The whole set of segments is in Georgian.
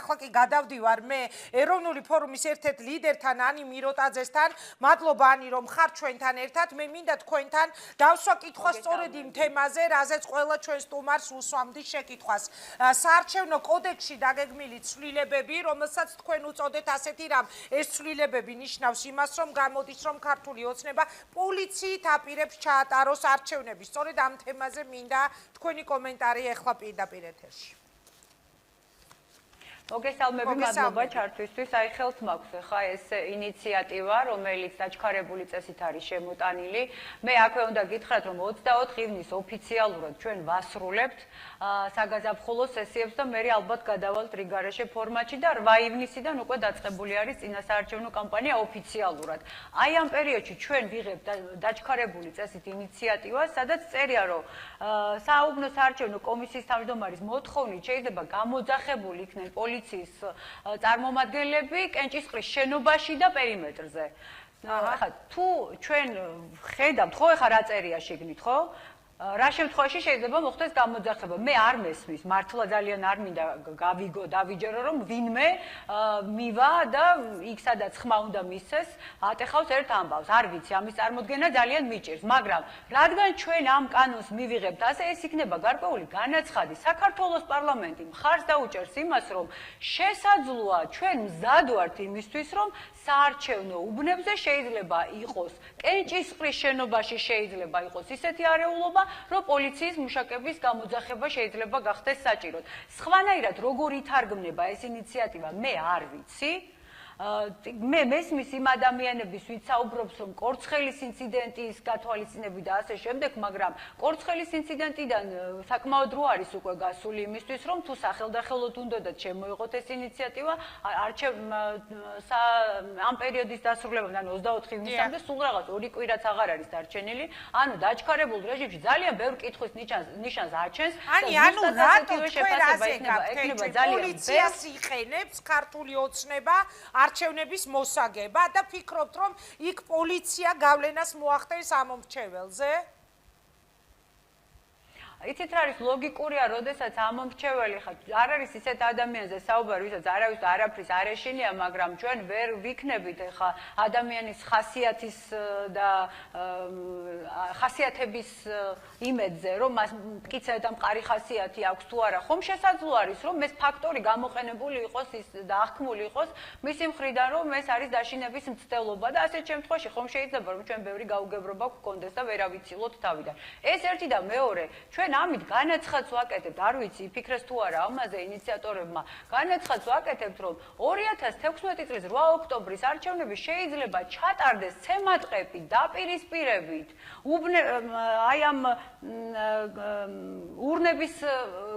ახლა კი გადავდივარ მე ეროვნული ფორუმის ერთ-ერთ ლიდერთან ანი მიროტაძესთან. მადლობა ანი რომ ხარ ჩვენთან ერთად. მე მინდა თქვენთან დავსვა კითხვა სწორედ იმ თემაზე, რაზეც ყველა ჩვენ სტუმარს უსვამდი შეკითხვას. საარჩევნო კოდექსში დაგეგმილი ცვლილებები, რომელსაც თქვენ უწოდეთ ასეთი რამ, ეს ცვლილებები ნიშნავს იმას, რომ გამოდის რომ ქართული ოცნება პოლიციით აპირებს ჩაატაროს არჩევნები. სწორედ ამ თემაზე მინდა თქვენი კომენტარი ეხლა პირდაპირ ეთერში. მოგესალმები, მადლობა ჩართვისთვის. აი ხელთ მაქვს ხა ეს ინიციატივა, რომელიც დაჩქარებული წესით არის შემოტანილი. მე აქვე უნდა გითხრათ, რომ 24 ივნის ოფიციალურად ჩვენ ვასრულებთ საგაზაფხულო სესიებს და მე ალბათ გადავალთ რიგარეშე ფორმატში და 8 ივნისიდან უკვე დაწყებული არის წინასაარჩევნო კამპანია ოფიციალურად. აი ამ პერიოდში ჩვენ ვიღებთ დაჩქარებული წესით ინიციატივას, სადაც წერია, რომ საუბნო საარჩევნო კომისიის თავმჯდომარის მოთხოვნით შეიძლება გამოძახებული იქნენ პოლიციის წარმომადგენლები კენჭისყრის შენობაში და პერიმეტრზე. ახლა თუ ჩვენ ხედავთ, ხო ახლა რა წერია შეგნით, ხო? რა შემთხვევაში შეიძლება მოხდეს გამოძახება? მე არ მესმის, მართლა ძალიან არ მინდა გავიგო, დავიჯერო, რომ ვინმე მივა და იქ სადაც ხმა უნდა მისცეს, ატეხავს ერთ ამბავს. არ ვიცი, ამის წარმოდგენა ძალიან მიჭირს, მაგრამ რადგან ჩვენ ამ კანონს მივიღებთ, ასე ეს იქნება გარკვეული განაცხადი. საქართველოს პარლამენტი მხარს დაუჭერს იმას, რომ შესაძლოა ჩვენ მზად ვართ იმისთვის, რომ საარჩევნო უბნებზე შეიძლება იყოს კენჭისყრის შენობაში შეიძლება იყოს ისეთი არეულობა, რომ პოლიციის მუშაკების გამოძახება შეიძლება გახდეს საჭიროდ. სხვანაირად როგორ ითარგმნება ეს ინიციატივა, მე არ ვიცი. მე მესმის იმ ადამიანების ვით საუბრობს, რომ კორცხელის ინციდენტის გათვალისწინებით და ასე შემდეგ, მაგრამ კორცხელის ინციდენტიდან საკმაოდ დრო არის უკვე გასული იმისთვის, რომ თუ სახელდახელოდ უნდათ შემოიღოთ ეს ინიციატივა, ამ პერიოდის დასრულებამდე 24 ივნისამდე სულ რაღაც 2 კვირაც აღარ არის დარჩენილი, ანუ დაჩქარებულ რეჟიმში ძალიან ბევრ კითხვის ნიშანს აჩენს. ანუ რატო თქვენ ასე გაგქნებთ პოლიციას იყენებს ქართული ოცნება არჩევნების მოსაგება და ფიქრობთ, რომ იქ პოლიცია გავლენას მოახდენს ამ მომრჩეველზე? იცით რა არის ლოგიკურია, როდესაც ამ მომრჩეველი ხარ, არ არის ისეთ ადამიანზე საუბარი, ვისაც არავის არაფრის არ ეშინია, მაგრამ ჩვენ ვერ ვიქნებით ხა ადამიანის ხასიათის და ხასიათების იმედზე, რომ მას მტკიცე და მყარი ხასიათი აქვს თუ არა. ხომ შესაძლოა არის, რომ ეს ფაქტორი გამოყენებული იყოს და აღქმული იყოს მისი მხრიდან, რომ ეს არის დაშინების მცდელობა და ასეთ შემთხვევაში ხომ შეიძლება რომ ჩვენ ბევრი გაუგებრობა გქონდეს და ვერ ავიცილოთ თავიდან. ეს ერთი და მეორე, ჩვენ ამით განაცხადს ვაკეთებთ, არ ვიცი, იფიქრეს თუ არა ამაზე ინიციატორებმა, განაცხადს ვაკეთებთ, რომ 2016 წლის 8 ოქტომბრის არჩევნები შეიძლება ჩატარდეს ცემატყეპით, დაპირისპირებით, აი ამ ურნების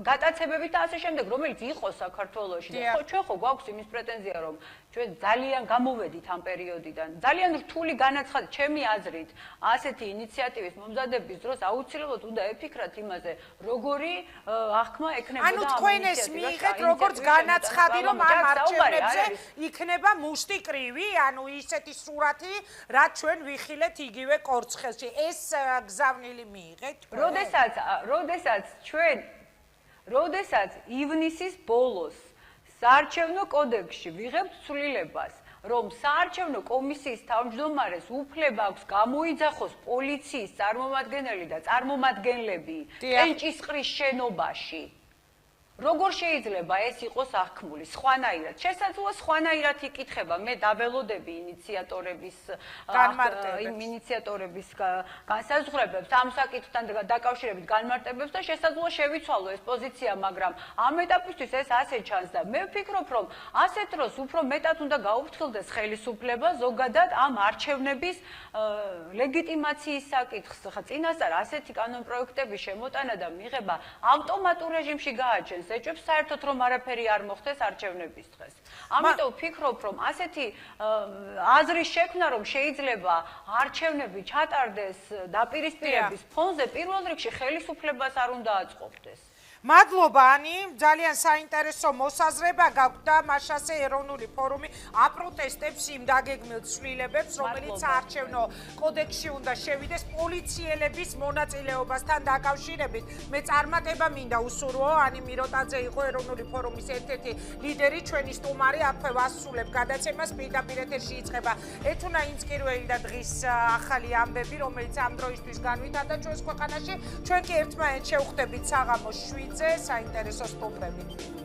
გატაცებებით და ასე შემდეგ, რომელიც იყო საქართველოში და ჩვენ ხო გვაქვს იმის პრეტენზია, რომ ჩვენ ძალიან გამოვედით ამ პერიოდიდან. ძალიან რთული განაცხადი, ჩემი აზრით, ასეთი ინიციატივის მომზადების დროს აუცილებლად უნდა ეფიქრათ იმაზე, როგორი აღქმა ექნებოდა ამ ინიციატივას. ანუ თქვენ ეს მიიღეთ როგორც განაცხადი, რომ ამ არჩევნებზე იქნება მუშტი კრივი, ანუ ისეთი სურათი, რაც ჩვენ ვიხილეთ იგივე კორცხელში. ეს გზავნილი მიიღეთ? როდესაც ივნისის ბოლოს საარჩევნო კოდექსში ვიღებთ ცვლილებას, რომ საარჩევნო კომისიის თავმჯდომარეს უფლება აქვს გამოიძახოს პოლიციის წარმომადგენელი და წარმომადგენლები კენჭისყრის შენობაში. როგორ შეიძლება ეს იყოს აღქმული? სხვანაირად. შესაძლოა სხვანაირად იკითხება. მე დაველოდები ინიციატორების განსაზღვრებებს, ამ საკითხთან დაკავშირებით განმარტებებს და შესაძლოა შევიცვალო ეს პოზიცია, მაგრამ ამ ეტაპისთვის ეს ასე ჩანს და მე ვფიქრობ, რომ ასეთ დროს უფრო მეტად უნდა გაუფრთხილდეს ხელისუფლება ზოგადად ამ არჩევნების ლეგიტიმაციის საკითხს. ხა წინასწარ ასეთი კანონპროექტების შემოტანა და მიღება ავტომატურ რეჟიმში გააჩენს ეჭვებს საერთოდ რომ არაფერი არ მოხდეს არჩევნების დღეს. ამიტომ ვფიქრობ, რომ ასეთი აზრის შექმნა, რომ შეიძლება არჩევნები ჩატარდეს დაპირისპირების ფონზე, პირველ რიგში ხელისუფლებას არ უნდა აწყობდეს. მადლობა ანი, ძალიან საინტერესო მოსაზრება გაქვთ და მაშასე ეროვნული ფორუმი აპროტესტებს იმ დაგეგმილ ცვლილებებს, რომელიც საარჩევნო კოდექსში უნდა შევიდეს პოლიციელების მონაწილეობასთან დაკავშირებით. მე წარმატება მინდა უსურვო, ანი მიროტაძე იყო ეროვნული ფორუმის ერთ-ერთი ლიდერი, ჩვენი სტუმარი, აქვე ვასრულებ გადაცემას, პირდაპირ ეთერში იწყება ეთუნა ინწკირველი და დღის ახალი ამბები, რომელიც ამ დროისთვის განვითარდა ჩვენს ქვეყანაში. ჩვენ კი ერთმანეთს შევხვდებით საღამოს 7-ზე საინტერესო სტუმრებით.